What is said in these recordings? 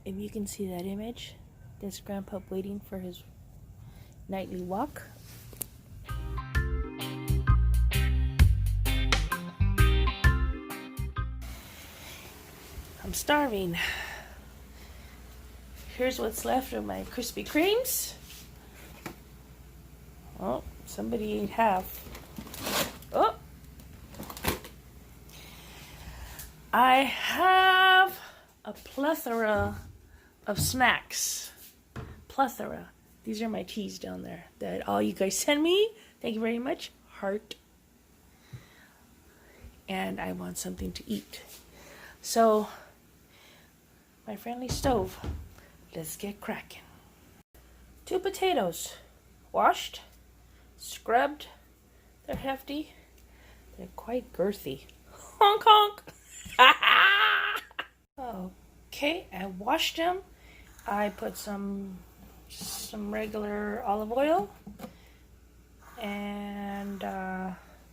If you can see that image, that's Grandpa waiting for his nightly walk. I'm starving. Here's what's left of my Krispy Kremes. Oh, somebody ate half. Oh! I have a plethora of snacks. Plethora. These are my teas down there that all you guys send me. Thank you very much. Heart. And I want something to eat. So, my friendly stove. Let's get cracking. 2 potatoes. Washed. Scrubbed. They're hefty. They're quite girthy. Honk honk. Okay, I washed them. I put some regular olive oil and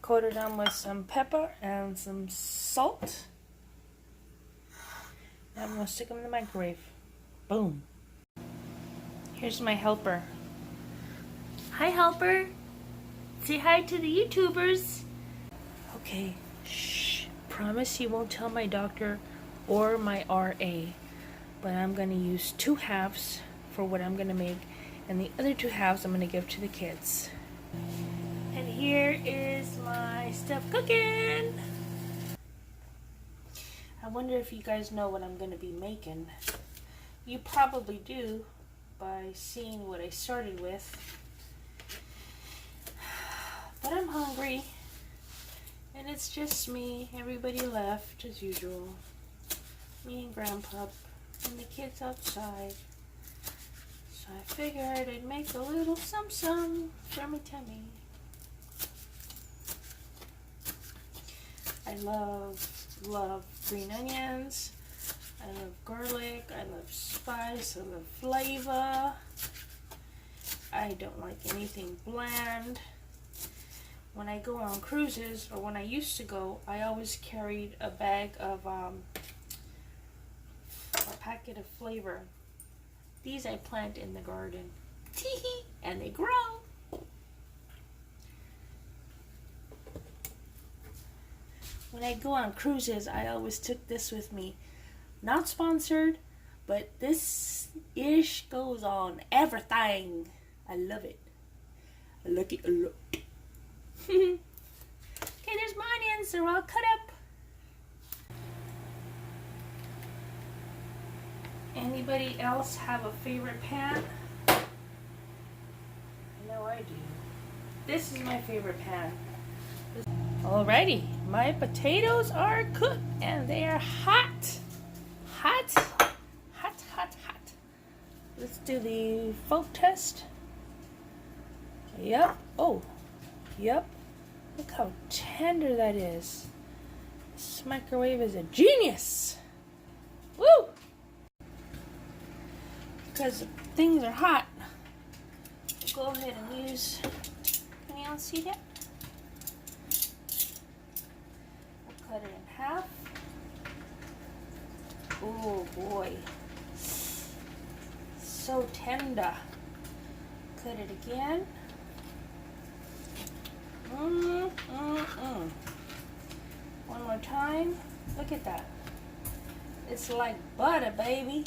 coated them with some pepper and some salt. Now I'm going to stick them in the microwave. Boom. Here's my helper. Hi, helper. Say hi to the YouTubers. Okay, shh. Promise you won't tell my doctor or my RA. But I'm going to use 2 halves for what I'm going to make. And the other 2 halves I'm going to give to the kids. And here is my stuff cooking. I wonder if you guys know what I'm going to be making. You probably do by seeing what I started with. But I'm hungry. And it's just me. Everybody left as usual. Me and Grandpa and the kids outside. So I figured I'd make a little some for my tummy. I love green onions. I love garlic. I love spice. I love flavor. I don't like anything bland. When I go on cruises, or when I used to go, I always carried a bag of a packet of flavor. These I plant in the garden. Tee-hee, and they grow. When I go on cruises, I always took this with me. Not sponsored, but this ish goes on everything. I love it. I like it a lot. Okay, there's my onions. They're all cut up. Anybody else have a favorite pan? I know I do. This is my favorite pan. Alrighty, my potatoes are cooked and they are hot. Hot, hot, hot, hot. Let's do the folk test. Yep. Oh, yep. Look how tender that is. This microwave is a genius. Woo! Because things are hot, go ahead and use, can you all see that? We'll cut it in half. Oh boy, so tender. Cut it again. One more time. Look at that. It's like butter, baby.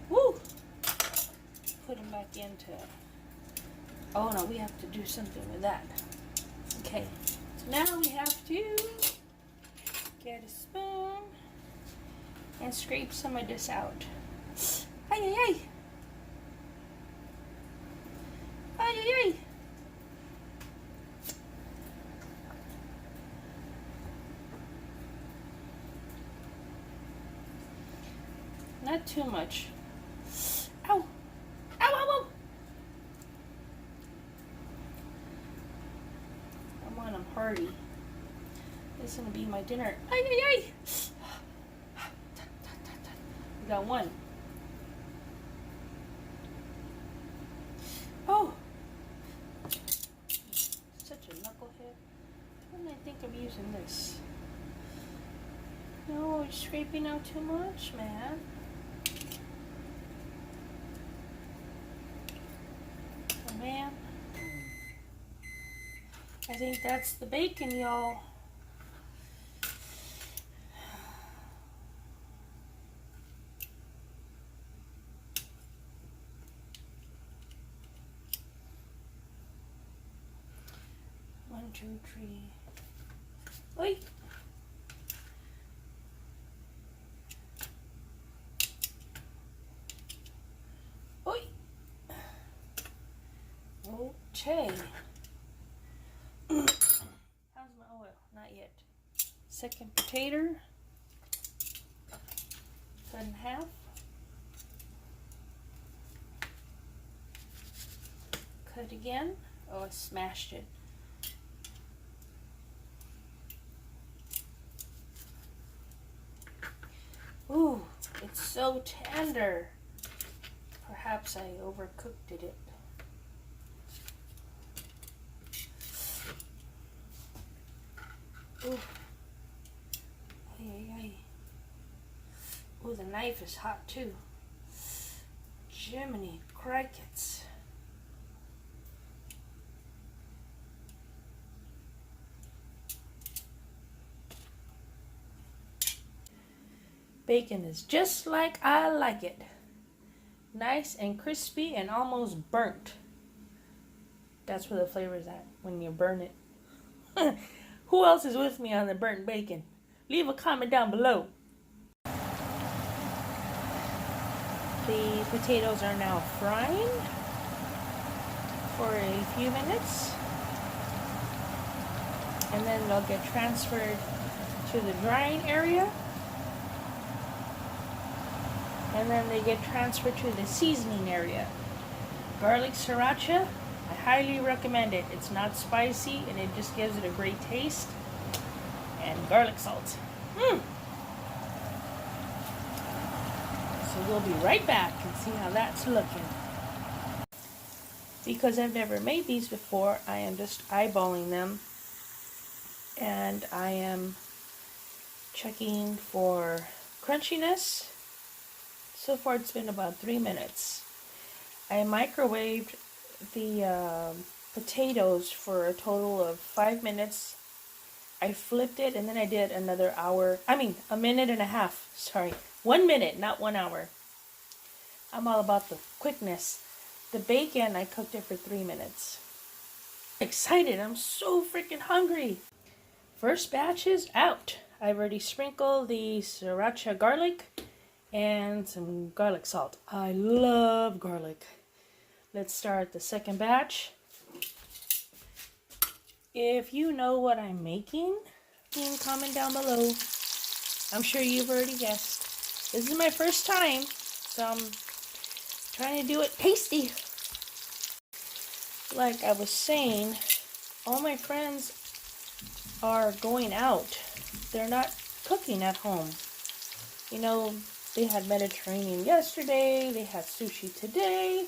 Woo! Put them back into. Oh no, we have to do something with that. Okay, so now we have to get a spoon and scrape some of this out. Ay ay ay! Ay ay ay! Not too much. Ow! Ow, ow, ow! I want them hearty. This is going to be my dinner. Ay, ay, ay! We got one. Oh! Such a knucklehead. When did I think of using this? No, you're scraping out too much, man. Oh man. I think that's the bacon, y'all. One, two, three. Oi! Oi! Okay. How's my oil? Not yet. Second potato. Cut in half. Cut again. Oh, I smashed it. Ooh, it's so tender. Perhaps I overcooked it. Ooh. Ay, ay, ay. Ooh, the knife is hot too. Jiminy crickets. Bacon is just like I like it. Nice and crispy and almost burnt. That's where the flavor is at, when you burn it. Who else is with me on the burnt bacon? Leave a comment down below. The potatoes are now frying for a few minutes. And then they'll get transferred to the drying area. And then they get transferred to the seasoning area. Garlic sriracha, I highly recommend it. It's not spicy and it just gives it a great taste. And garlic salt. So we'll be right back and see how that's looking. Because I've never made these before, I am just eyeballing them. And I am checking for crunchiness. So far it's been about 3 minutes. I microwaved the potatoes for a total of 5 minutes. I flipped it and then I did another a minute and a half. Sorry, 1 minute, not 1 hour. I'm all about the quickness. The bacon, I cooked it for 3 minutes. Excited, I'm so freaking hungry. First batch is out. I've already sprinkled the sriracha garlic and some garlic salt. I love garlic. Let's start the second batch. If you know what I'm making, leave a comment down below. I'm sure you've already guessed. This is my first time, so I'm trying to do it tasty. Like I was saying, all my friends are going out. They're not cooking at home. You know, they had Mediterranean yesterday, they had sushi today,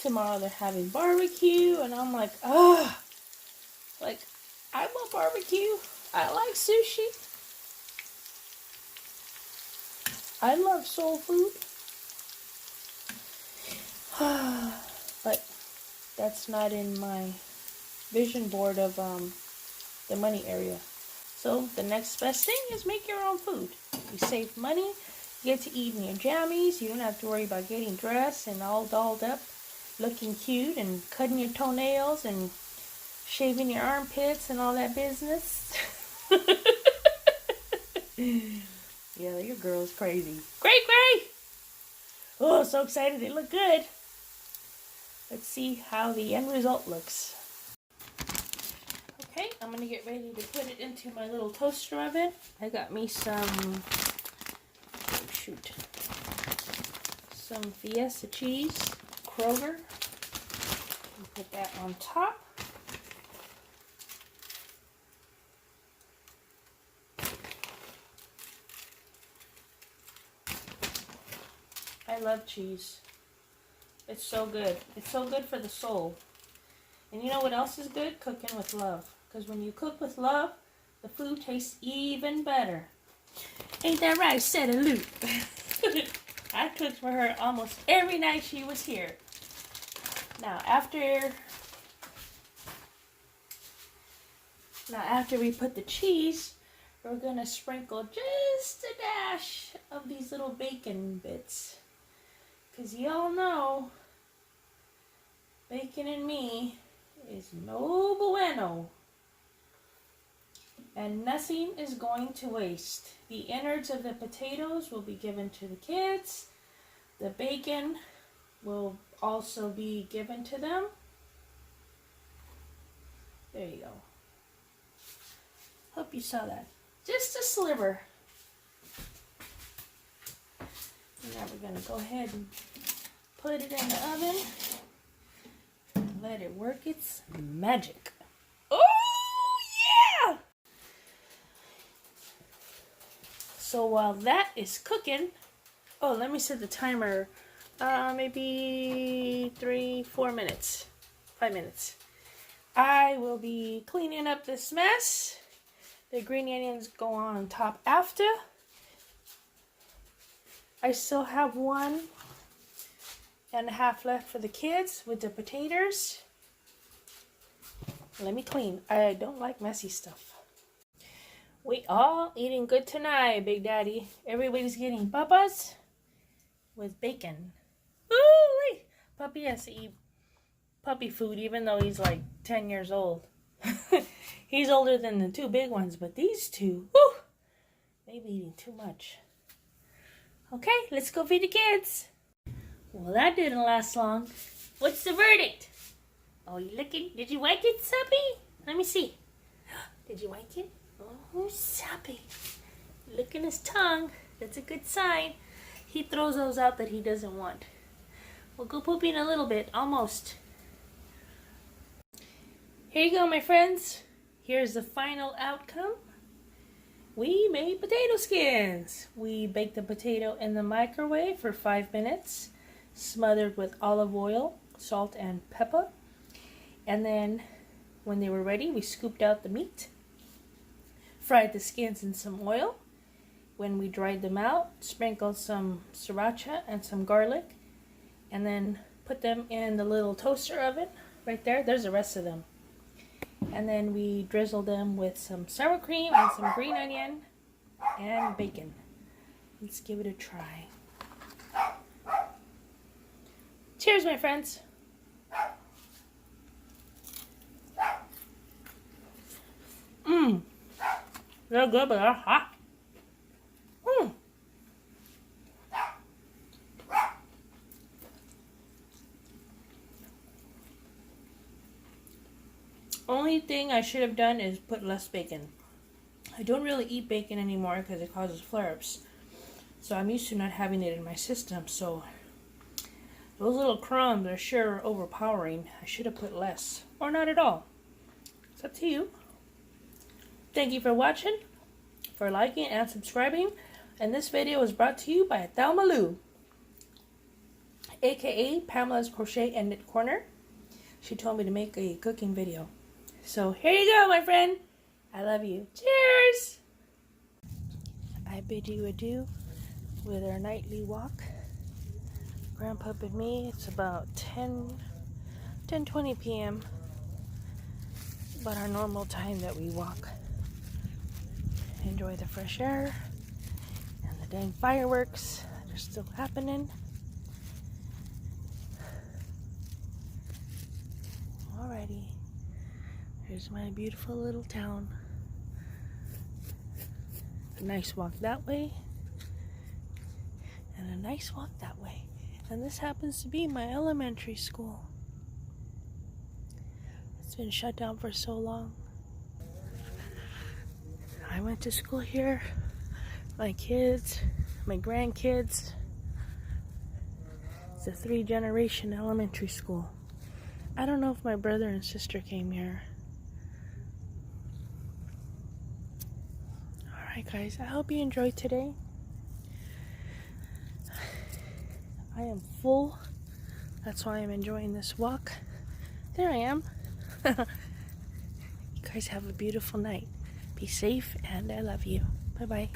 tomorrow they're having barbecue, and I'm like, ugh. Like, I want barbecue, I like sushi, I love soul food, but that's not in my vision board of the money area. So the next best thing is make your own food. You save money, you get to eat in your jammies, you don't have to worry about getting dressed and all dolled up, looking cute and cutting your toenails and shaving your armpits and all that business. Yeah, your girl's crazy. Gray! Oh, so excited, they look good. Let's see how the end result looks. Okay, I'm gonna get ready to put it into my little toaster oven. I got me some, some Fiesta cheese, Kroger. Put that on top. I love cheese. It's so good. It's so good for the soul. And you know what else is good? Cooking with love. Because when you cook with love, the food tastes even better. Ain't that right, Said a loop. I cooked for her almost every night she was here. Now after we put the cheese, we're gonna sprinkle just a dash of these little bacon bits. Cause y'all know bacon and me is no bueno. And nothing is going to waste. The innards of the potatoes will be given to the kids. The bacon will also be given to them. There you go. Hope you saw that. Just a sliver. Now we're going to go ahead and put it in the oven and let it work its magic. Oh, yeah! So while that is cooking, oh, let me set the timer. Maybe 3-4 minutes. 5 minutes. I will be cleaning up this mess. The green onions go on top after. I still have 1.5 left for the kids with the potatoes. Let me clean. I don't like messy stuff. We all eating good tonight, Big Daddy. Everybody's getting papas with bacon. Ooh, Puppy has to eat puppy food even though he's like 10 years old. He's older than the 2 big ones, but these 2, whew, they be eating too much. Okay, let's go feed the kids. Well, that didn't last long. What's the verdict? Oh, you looking? Did you like it, Suppy? Let me see. Did you like it? Oh, Suppy. Licking his tongue. That's a good sign. He throws those out that he doesn't want. We'll go pooping a little bit, almost. Here you go, my friends. Here's the final outcome. We made potato skins. We baked the potato in the microwave for 5 minutes, smothered with olive oil, salt, and pepper. And then when they were ready, we scooped out the meat, fried the skins in some oil. When we dried them out, sprinkled some sriracha and some garlic, and then put them in the little toaster oven right there. There's the rest of them. And then we drizzled them with some sour cream and some green onion and bacon. Let's give it a try. Cheers, my friends. They're good, but they're hot. Only thing I should have done is put less bacon. I don't really eat bacon anymore because it causes flare-ups. So I'm used to not having it in my system. So those little crumbs are sure overpowering. I should have put less or not at all. It's up to you. Thank you for watching, for liking and subscribing. And this video was brought to you by MULE, aka Pamela's Crochet and Knit Corner. She told me to make a cooking video. So here you go, my friend. I love you. Cheers! I bid you adieu with our nightly walk. Grandpa and me, it's about 10:20 p.m. About our normal time that we walk. Enjoy the fresh air and the dang fireworks that are still happening. Alrighty. Here's my beautiful little town. A nice walk that way. And a nice walk that way. And this happens to be my elementary school. It's been shut down for so long. I went to school here. My kids, my grandkids. It's a 3-generation elementary school. I don't know if my brother and sister came here. Alright guys, I hope you enjoyed today. I am full. That's why I'm enjoying this walk. There I am. You guys have a beautiful night. Be safe and I love you. Bye bye.